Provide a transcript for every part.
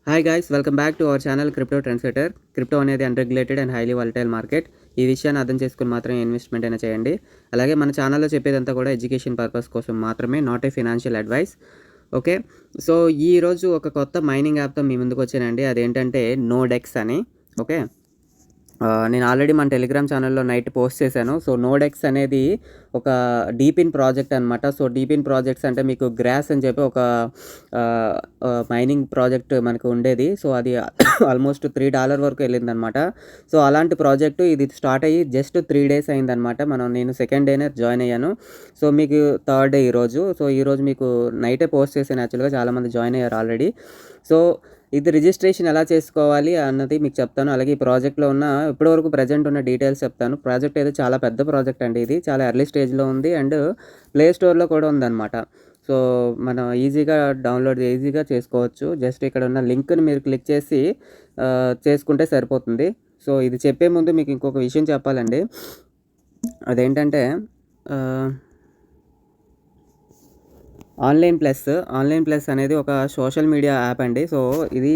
Hi guys, welcome back to our channel crypto trendsetter. Crypto అనేది unregulated and highly volatile market. ఈ విషయాన్ని అర్థం చేసుకుని మాత్రమే ఇన్వెస్ట్మెంట్ అయినా చేయండి. అలాగే మన ఛానల్లో చెప్పేదంతా కూడా ఎడ్యుకేషన్ పర్పస్ కోసం మాత్రమే, not a financial advice. Okay, so ఈరోజు ఒక కొత్త మైనింగ్ యాప్తో మీ ముందుకు వచ్చానండి. అదేంటంటే నోడెక్స్ అని. ఓకే, నేను ఆల్రెడీ మన టెలిగ్రామ్ ఛానల్లో నైట్ పోస్ట్ చేశాను. సో నోడెక్స్ అనేది ఒక డీపిన్ ప్రాజెక్ట్ అనమాట. సో డీపిన్ ప్రాజెక్ట్స్ అంటే మీకు గ్రాస్ అని చెప్పి ఒక మైనింగ్ ప్రాజెక్ట్ మనకు ఉండేది. సో అది ఆల్మోస్ట్ $3 వరకు వెళ్ళిందనమాట. సో అలాంటి ప్రాజెక్టు ఇది స్టార్ట్ అయ్యి జస్ట్ 3 days అయిందనమాట. నేను సెకండ్ డేనే జాయిన్ అయ్యాను. సో మీకు థర్డ్ డే ఈరోజు. సో ఈరోజు మీకు నైటే పోస్ట్ చేశాను. యాక్చువల్గా చాలామంది జాయిన్ అయ్యారు ఆల్రెడీ. సో ఇది రిజిస్ట్రేషన్ ఎలా చేసుకోవాలి అన్నది మీకు చెప్తాను. అలాగే ఈ ప్రాజెక్ట్లో ఉన్న ఇప్పటివరకు ప్రజెంట్ ఉన్న డీటెయిల్స్ చెప్తాను. ప్రాజెక్ట్ అయితే చాలా పెద్ద ప్రాజెక్ట్ అండి. ఇది చాలా ఎర్లీ స్టేజ్లో ఉంది అండ్ ప్లే స్టోర్లో కూడా ఉందన్నమాట. సో మనం ఈజీగా చేసుకోవచ్చు. జస్ట్ ఇక్కడ ఉన్న లింక్ని మీరు క్లిక్ చేసి చేసుకుంటే సరిపోతుంది. సో ఇది చెప్పే ముందు మీకు ఇంకొక విషయం చెప్పాలండి. అదేంటంటే ఆన్లైన్ ప్లస్ అనేది ఒక సోషల్ మీడియా యాప్ అండి. సో ఇది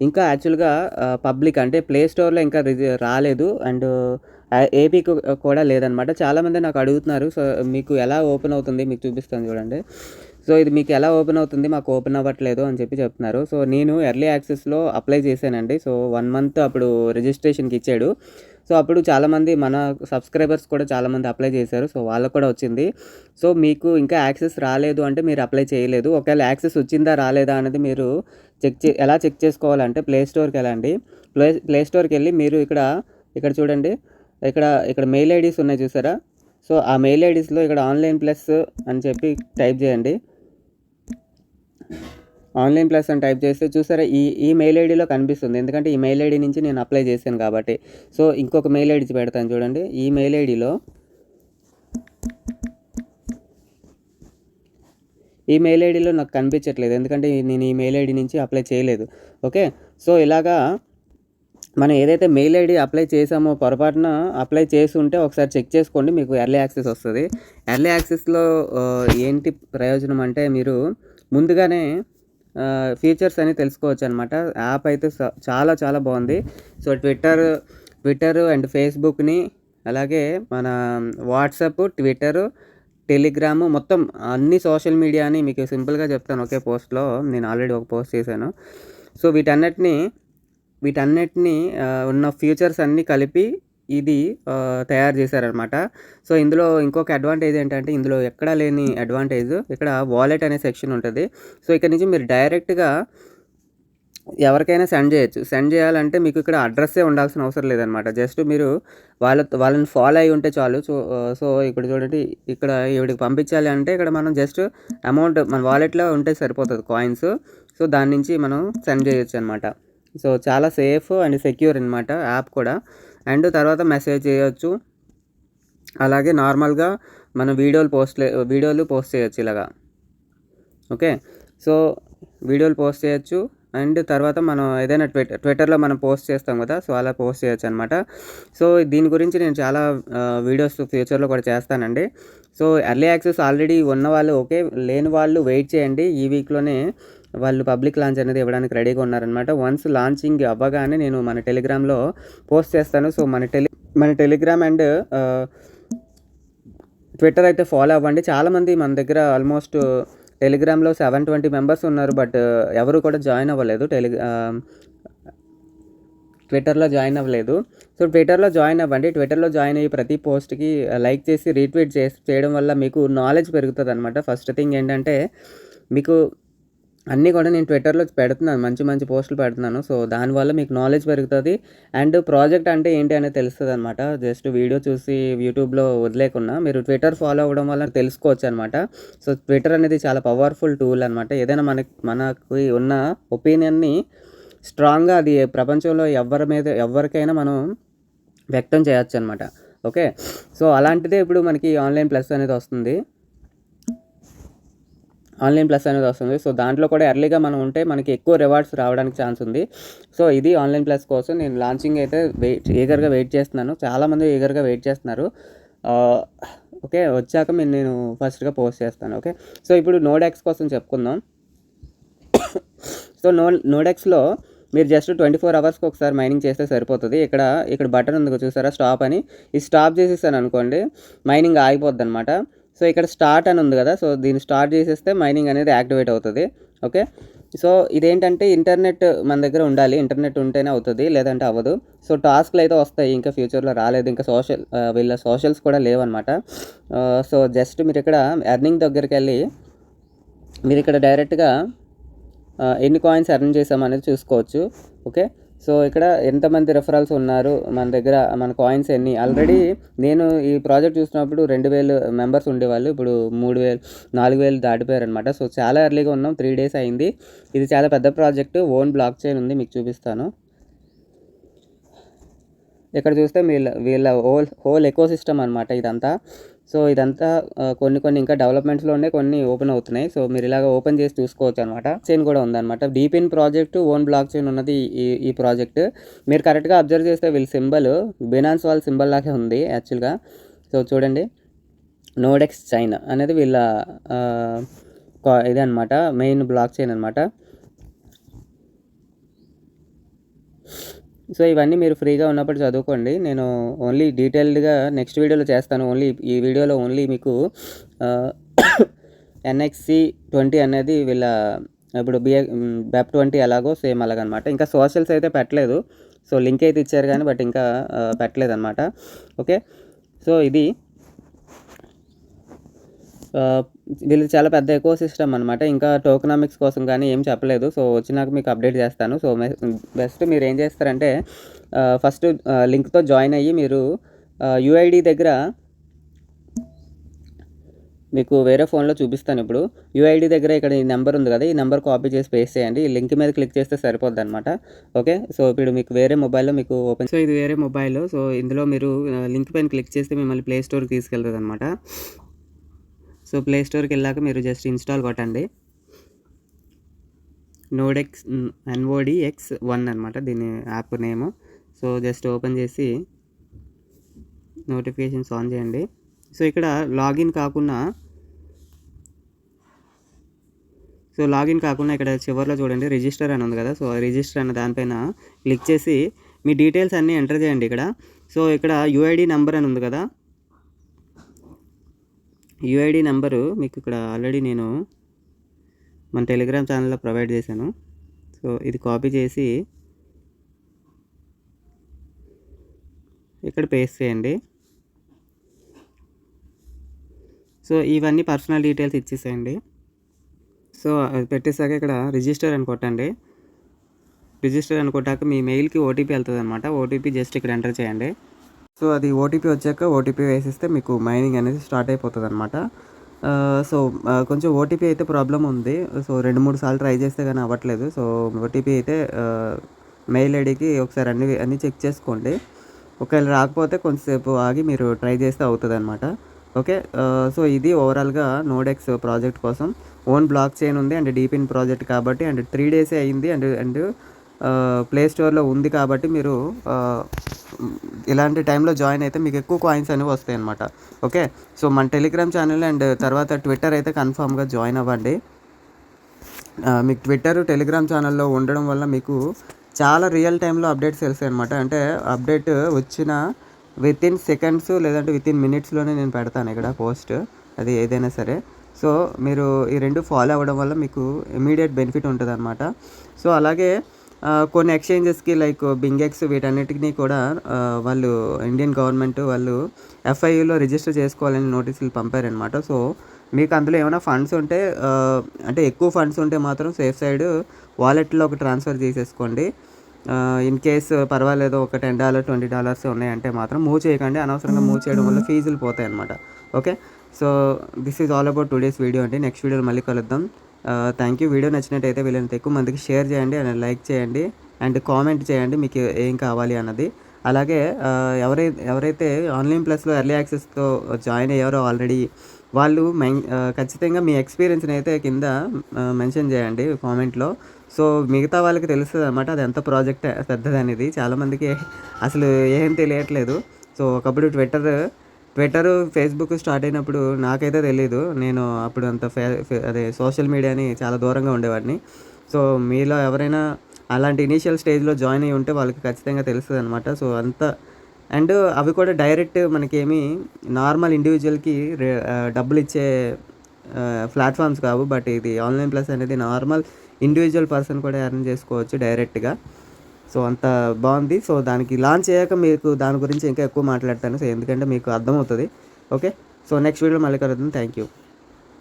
ఇంకా యాక్చువల్గా పబ్లిక్ అంటే ప్లే స్టోర్లో ఇంకా రాలేదు అండ్ ఏపీకి కూడా లేదనమాట. చాలామంది నాకు అడుగుతున్నారు, సో మీకు ఎలా ఓపెన్ అవుతుంది, మీకు చూపిస్తాను చూడండి. సో ఇది మీకు ఎలా ఓపెన్ అవుతుంది, మాకు ఓపెన్ అవ్వట్లేదు అని చెప్తున్నారు. సో నేను ఎర్లీ యాక్సెస్లో అప్లై చేశానండి. సో 1 month అప్పుడు రిజిస్ట్రేషన్కి ఇచ్చాడు. సో అప్పుడు చాలామంది మన సబ్స్క్రైబర్స్ కూడా చాలామంది అప్లై చేశారు. సో వాళ్ళకు కూడా వచ్చింది. సో మీకు ఇంకా యాక్సెస్ రాలేదు అంటే మీరు అప్లై చేయలేదు. ఒకవేళ యాక్సెస్ వచ్చిందా రాలేదా అనేది మీరు ఎలా చెక్ చేసుకోవాలంటే ప్లే స్టోర్కి వెళ్ళండి. ప్లే స్టోర్కి వెళ్ళి మీరు ఇక్కడ చూడండి, ఇక్కడ మెయిల్ ఐడీస్ ఉన్నాయి చూసారా. సో ఆ మెయిల్ ఐడీస్లో ఇక్కడ ఆన్లైన్ ప్లస్ అని చెప్పి టైప్ చేయండి. ఆన్లైన్ ప్లస్ అని టైప్ చేస్తే చూసారా ఈ మెయిల్ ఐడీలో కనిపిస్తుంది. ఎందుకంటే ఈ మెయిల్ ఐడి నుంచి నేను అప్లై చేశాను కాబట్టి. సో ఇంకొక మెయిల్ ఐడి పెడతాను చూడండి. ఈ మెయిల్ ఐడిలో నాకు కనిపించట్లేదు, ఎందుకంటే నేను ఈ మెయిల్ ఐడి నుంచి అప్లై చేయలేదు. ఓకే, సో ఇలాగా మనం ఏదైతే మెయిల్ ఐడి అప్లై చేసామో పొరపాటున అప్లై చేసి ఉంటే ఒకసారి చెక్ చేసుకోండి, మీకు ఎర్లీ యాక్సెస్ వస్తుంది. ఎర్లీ యాక్సెస్లో ఏంటి ప్రయోజనం అంటే మీరు ముందుగానే ఫీచర్స్ అని తెలుసుకోవచ్చు అనమాట. యాప్ అయితే చాలా చాలా బాగుంది. సో ట్విట్టర్ అండ్ ఫేస్బుక్ని, అలాగే మన వాట్సాప్, ట్విట్టర్, టెలిగ్రాము, మొత్తం అన్ని సోషల్ మీడియాని మీకు సింపుల్గా చెప్తాను ఒకే పోస్ట్లో. నేను ఆల్రెడీ ఒక పోస్ట్ చేశాను. సో వీటన్నిటిని ఉన్న ఫీచర్స్ అన్నీ కలిపి ఇది తయారు చేశారనమాట. సో ఇందులో ఇంకొక అడ్వాంటేజ్ ఏంటంటే, ఇందులో ఎక్కడా లేని అడ్వాంటేజ్, ఇక్కడ వాలెట్ అనే సెక్షన్ ఉంటుంది. సో ఇక్కడ నుంచి మీరు డైరెక్ట్గా ఎవరికైనా సెండ్ చేయాలంటే మీకు ఇక్కడ అడ్రస్సే ఉండాల్సిన అవసరం లేదనమాట. జస్ట్ మీరు వాళ్ళని ఫాలో అయి ఉంటే చాలు. సో ఇక్కడ చూడండి, ఇక్కడ ఈవిడికి పంపించాలి అంటే ఇక్కడ మనం జస్ట్ అమౌంట్ మన వాలెట్లో ఉంటే సరిపోతుంది, కాయిన్స్. సో దాని నుంచి మనం సెండ్ చేయొచ్చు అనమాట. సో చాలా సేఫ్ అండ్ సెక్యూర్ అనమాట యాప్ కూడా. అండ్ తర్వాత మెసేజ్ చేయొచ్చు, అలాగే నార్మల్గా మనం వీడియోలు పోస్ట్ చేయొచ్చు ఇలాగా. ఓకే, సో వీడియోలు పోస్ట్ చేయొచ్చు అండ్ తర్వాత మనం ఏదైనా ట్విట్టర్లో మనం పోస్ట్ చేస్తాం కదా, సో అలా పోస్ట్ చేయొచ్చు అనమాట. సో దీని గురించి నేను చాలా వీడియోస్ ఫ్యూచర్లో కూడా చేస్తానండి. సో ఎర్లీ యాక్సెస్ ఆల్రెడీ ఉన్న వాళ్ళు ఓకే, లేని వాళ్ళు వెయిట్ చేయండి. ఈ వీక్లోనే వాళ్ళు పబ్లిక్ లాంచ్ అనేది ఇవ్వడానికి రెడీగా ఉన్నారనమాట. వన్స్ లాంచింగ్ అవ్వగానే నేను మన టెలిగ్రామ్లో పోస్ట్ చేస్తాను. సో మన టెలిగ్రామ్ అండ్ ట్విట్టర్ అయితే ఫాలో అవ్వండి. చాలామంది మన దగ్గర ఆల్మోస్ట్ టెలిగ్రామ్లో 720 మెంబర్స్ ఉన్నారు, బట్ ఎవరు కూడా జాయిన్ అవ్వలేదు. ట్విట్టర్లో జాయిన్ అవ్వలేదు. సో ట్విట్టర్లో జాయిన్ అవ్వండి. ట్విట్టర్లో జాయిన్ అయ్యి ప్రతి పోస్ట్కి లైక్ చేసి రీట్వీట్ చేయడం వల్ల మీకు నాలెడ్జ్ పెరుగుతుంది అనమాట. ఫస్ట్ థింగ్ ఏంటంటే, మీకు అన్నీ కూడా నేను ట్విట్టర్లో పెడుతున్నాను, మంచి మంచి పోస్టులు పెడుతున్నాను. సో దానివల్ల మీకు నాలెడ్జ్ పెరుగుతుంది అండ్ ప్రాజెక్ట్ అంటే ఏంటి అనేది తెలుస్తుంది అనమాట. జస్ట్ వీడియో చూసి యూట్యూబ్లో వదిలేకుండా మీరు ట్విట్టర్ ఫాలో అవ్వడం వల్ల తెలుసుకోవచ్చు అనమాట. సో ట్విట్టర్ అనేది చాలా పవర్ఫుల్ టూల్ అనమాట. ఏదైనా మనకి ఉన్న ఒపీనియన్ని స్ట్రాంగ్గా అది ప్రపంచంలో ఎవరికైనా మనం వ్యక్తం చేయొచ్చు అనమాట. ఓకే, సో అలాంటిదే ఇప్పుడు మనకి ఆన్లైన్ ప్లస్ అనేది వస్తుంది. సో దాంట్లో కూడా ఎర్లీగా మనం ఉంటే మనకి ఎక్కువ రివార్డ్స్ రావడానికి ఛాన్స్ ఉంది. సో ఇది ఆన్లైన్ ప్లస్ కోసం నేను లాంచింగ్ అయితే ఈగర్గా వెయిట్ చేస్తున్నాను. చాలామంది ఈగర్గా వెయిట్ చేస్తున్నారు. ఓకే, వచ్చాక నేను ఫస్ట్గా పోస్ట్ చేస్తాను. ఓకే, సో ఇప్పుడు నోడెక్స్ కోసం చెప్పుకుందాం. సో నోడెక్స్లో మీరు జస్ట్ 24 అవర్స్కి ఒకసారి మైనింగ్ చేస్తే సరిపోతుంది. ఇక్కడ బటన్ ఉంది చూసారా, స్టాప్ అని. ఈ స్టాప్ చేసేసాను అనుకోండి, మైనింగ్ ఆగిపోద్ది అనమాట. సో ఇక్కడ స్టార్ట్ అని ఉంది కదా, సో దీన్ని స్టార్ట్ చేసేస్తే మైనింగ్ అనేది యాక్టివేట్ అవుతుంది. ఓకే, సో ఇదేంటంటే ఇంటర్నెట్ మన దగ్గర ఉండాలి, ఇంటర్నెట్ ఉంటేనే అవుతుంది, లేదంటే అవ్వదు. సో టాస్క్లు అయితే వస్తాయి, ఇంకా ఫ్యూచర్లో రాలేదు. ఇంకా వీళ్ళ సోషల్స్ కూడా లేవన్నమాట. సో జస్ట్ మీరు ఇక్కడ ఎర్నింగ్ దగ్గరికి వెళ్ళి మీరు ఇక్కడ డైరెక్ట్గా ఎన్ని కాయిన్స్ ఎర్న్ చేసామనేది చూసుకోవచ్చు. ఓకే, సో ఇక్కడ ఎంతమంది రెఫరల్స్ ఉన్నారు మన దగ్గర, మన కాయిన్స్ ఎన్ని. ఆల్రెడీ నేను ఈ ప్రాజెక్ట్ చూసినప్పుడు 2000 మెంబర్స్ ఉండేవాళ్ళు, ఇప్పుడు 3000 4000 దాటిపోయారు అనమాట. సో చాలా ఎర్లీగా ఉన్నాం, 3 డేస్ అయింది. ఇది చాలా పెద్ద ప్రాజెక్ట్, ఓన్ బ్లాక్ చైన్ ఉంది, మీకు చూపిస్తాను. ఇక్కడ చూస్తే వీళ్ళ హోల్ ఎకో సిస్టమ్ అనమాట ఇదంతా. సో ఇదంతా కొన్ని ఇంకా డెవలప్మెంట్స్లోనే కొన్ని ఓపెన్ అవుతున్నాయి. సో మీరు ఇలాగ ఓపెన్ చేసి చూసుకోవచ్చు అనమాట. చైన్ కూడా ఉందన్నమాట. డీపిన్ ప్రాజెక్ట్, ఓన్ బ్లాక్ చైన్ ఉన్నది ఈ ప్రాజెక్ట్. మీరు కరెక్ట్గా అబ్జర్వ్ చేస్తే వీళ్ళ సింబల్ బినాన్స్ వాళ్ళ సింబల్ లాగే ఉంది యాక్చువల్గా. సో చూడండి, నోడెక్స్ చైన్ అనేది వీళ్ళ ఇదే అనమాట, మెయిన్ బ్లాక్ చైన్ అనమాట. సో ఇవన్నీ మీరు ఫ్రీగా ఉన్నప్పుడు చదువుకోండి. నేను ఓన్లీ డీటెయిల్డ్గా నెక్స్ట్ వీడియోలో చేస్తాను. ఈ వీడియోలో ఓన్లీ మీకు NXC20 అనేది వీళ్ళ ఇప్పుడు BEP20 ఎలాగో సేమ్ అలాగనమాట. ఇంకా సోషల్స్ అయితే పెట్టలేదు. సో లింక్ అయితే ఇచ్చారు కానీ బట్ ఇంకా పెట్టలేదు అనమాట. ఓకే, సో ఇది వీళ్ళు చాలా పెద్ద ఎకో సిస్టమ్ అనమాట. ఇంకా టోకనామిక్స్ కోసం కానీ ఏం చెప్పలేదు. సో వచ్చినాక మీకు అప్డేట్ చేస్తాను. సో బెస్ట్ మీరు ఏం చేస్తారంటే ఫస్ట్ లింక్తో జాయిన్ అయ్యి మీరు UID దగ్గర మీకు వేరే ఫోన్లో చూపిస్తాను. ఇప్పుడు UID దగ్గర ఇక్కడ ఈ నెంబర్ ఉంది కదా, ఈ నెంబర్ కాపీ చేసి పేస్ట్ చేయండి. ఈ లింక్ మీద క్లిక్ చేస్తే సరిపోద్ది అనమాట. ఓకే, సో ఇప్పుడు మీకు వేరే మొబైల్లో మీకు ఓపెన్, సో ఇది వేరే మొబైల్. సో ఇందులో మీరు లింక్ పైన క్లిక్ చేస్తే మిమ్మల్ని ప్లే స్టోర్కి తీసుకెళ్తుంది అనమాట. సో ప్లే స్టోర్కి వెళ్ళాక మీరు జస్ట్ ఇన్స్టాల్ కొట్టండి. NODX1 అనమాట దీని యాప్ నేము. సో జస్ట్ ఓపెన్ చేసి నోటిఫికేషన్స్ ఆన్ చేయండి. సో ఇక్కడ లాగిన్ కాకుండా ఇక్కడ చివరిలో చూడండి రిజిస్టర్ అని ఉంది కదా. సో రిజిస్టర్ అన్న దానిపైన క్లిక్ చేసి మీ డీటెయిల్స్ అన్నీ ఎంటర్ చేయండి ఇక్కడ. సో ఇక్కడ UID నెంబర్ అని ఉంది కదా, UID నెంబరు మీకు ఇక్కడ ఆల్రెడీ నేను మన టెలిగ్రామ్ ఛానల్లో ప్రొవైడ్ చేశాను. సో ఇది కాపీ చేసి ఇక్కడ పేస్ట్ చేయండి. సో ఇవన్నీ పర్సనల్ డీటెయిల్స్ ఇచ్చేసేయండి. సో అది పెట్టేసాక ఇక్కడ రిజిస్టర్ అని కొట్టండి. రిజిస్టర్ అని కొట్టాక మీ మెయిల్కి OTP వెళ్తుంది అనమాట. OTP జస్ట్ ఇక్కడ ఎంటర్ చేయండి. సో అది OTP వచ్చాక OTP వేసిస్తే మీకు మైనింగ్ అనేది స్టార్ట్ అయిపోతుంది అనమాట. సో కొంచెం OTP అయితే ప్రాబ్లం ఉంది. సో 2-3 సార్లు ట్రై చేస్తే కానీ అవ్వట్లేదు. సో OTP అయితే మెయిల్ ఐడికి ఒకసారి అన్నీ చెక్ చేసుకోండి. ఒకవేళ రాకపోతే కొంచెంసేపు ఆగి మీరు ట్రై చేస్తే అవుతుంది అనమాట. ఓకే, సో ఇది ఓవరాల్గా నోడెక్స్ ప్రాజెక్ట్ కోసం ఓన్ బ్లాక్ చైన్ ఉంది అండ్ డీపిన్ ప్రాజెక్ట్ కాబట్టి అండ్ 3 డేసే అయింది అండ్ ప్లే స్టోర్లో ఉంది కాబట్టి మీరు ఇలాంటి టైంలో జాయిన్ అయితే మీకు ఎక్కువ కాయిన్స్ అనేవి వస్తాయి అన్నమాట. ఓకే, సో మన టెలిగ్రామ్ ఛానల్ అండ్ తర్వాత ట్విట్టర్ అయితే కన్ఫామ్గా జాయిన్ అవ్వండి. మీకు ట్విట్టర్ టెలిగ్రామ్ ఛానల్లో ఉండడం వల్ల మీకు చాలా రియల్ టైంలో అప్డేట్స్ తెలుస్తాయి అనమాట. అంటే అప్డేట్ వచ్చిన వితిన్ సెకండ్స్ లేదంటే వితిన్ మినిట్స్లోనే నేను పెడతాను ఇక్కడ పోస్ట్, అది ఏదైనా సరే. సో మీరు ఈ 2 ఫాలో అవ్వడం వల్ల మీకు ఇమీడియట్ బెనిఫిట్ ఉంటుంది అనమాట. సో అలాగే కొన్ని ఎక్స్చేంజెస్కి లైక్ బింగెక్స్ వీటన్నిటిని కూడా వాళ్ళు ఇండియన్ గవర్నమెంట్ వాళ్ళు FIUలో రిజిస్టర్ చేసుకోవాలని నోటీసులు పంపారనమాట. సో మీకు అందులో ఏమైనా ఫండ్స్ ఉంటే అంటే ఎక్కువ ఫండ్స్ ఉంటే మాత్రం సేఫ్ సైడ్ వాలెట్లో ఒక ట్రాన్స్ఫర్ చేసేసుకోండి. ఇన్ కేస్ పర్వాలేదు ఒక $10 $20 ఉన్నాయంటే మాత్రం మూవ్ చేయకండి. అనవసరంగా మూవ్ చేయడం వల్ల ఫీజులు పోతాయి అన్నమాట. Okay, so this is all about today's video అండి. నెక్స్ట్ వీడియోలో మళ్ళీ కలుద్దాం. Thank you. వీడియో నచ్చినట్టయితే వీళ్ళంత ఎక్కువ మందికి షేర్ చేయండి అండ్ లైక్ చేయండి అండ్ కామెంట్ చేయండి మీకు ఏం కావాలి అన్నది. అలాగే ఎవరైతే ఆన్లైన్ ప్లస్లో ఎర్లీ యాక్సెస్తో జాయిన్ అయ్యారో ఆల్రెడీ వాళ్ళు ఖచ్చితంగా మీ ఎక్స్పీరియన్స్ని అయితే కింద మెన్షన్ చేయండి కామెంట్లో. సో మిగతా వాళ్ళకి తెలుస్తుంది అన్నమాట అది ఎంత ప్రాజెక్ట్ పెద్దది అనేది. చాలామందికి అసలు ఏం తెలియట్లేదు. సో ఒకప్పుడు ట్విట్టర్ ఫేస్బుక్ స్టార్ట్ అయినప్పుడు నాకైతే తెలీదు. నేను అప్పుడు అంత అదే సోషల్ మీడియాని చాలా దూరంగా ఉండేవాడిని. సో మీలో ఎవరైనా అలాంటి ఇనీషియల్ స్టేజ్‌లో జాయిన్ అయ్యి ఉంటే వాళ్ళకి ఖచ్చితంగా తెలుస్తదనమాట. సో అంత అండ్ అవి కూడా డైరెక్ట్ మనకేమి నార్మల్ ఇండివిడ్యువల్‌కి డబ్బులిచ్చే ప్లాట్‌ఫార్మ్స్ కావు. బట్ ఇది ఆన్‌లైన్ ప్లస్ అనేది నార్మల్ ఇండివిడ్యువల్ పర్సన్ కూడా ఎర్న్ చేసుకోవచ్చు డైరెక్ట్‌గా. సో అంత బావుంది. సో దానికి లాంచ్ అయ్యాక మీకు దాని గురించి ఇంకా ఎక్కువ మాట్లాడతాను. సో ఎందుకంటే మీకు అర్థమవుతది. ఓకే. సో నెక్స్ట్ వీడియోలో మళ్ళీ కలుద్దాం. Thank you.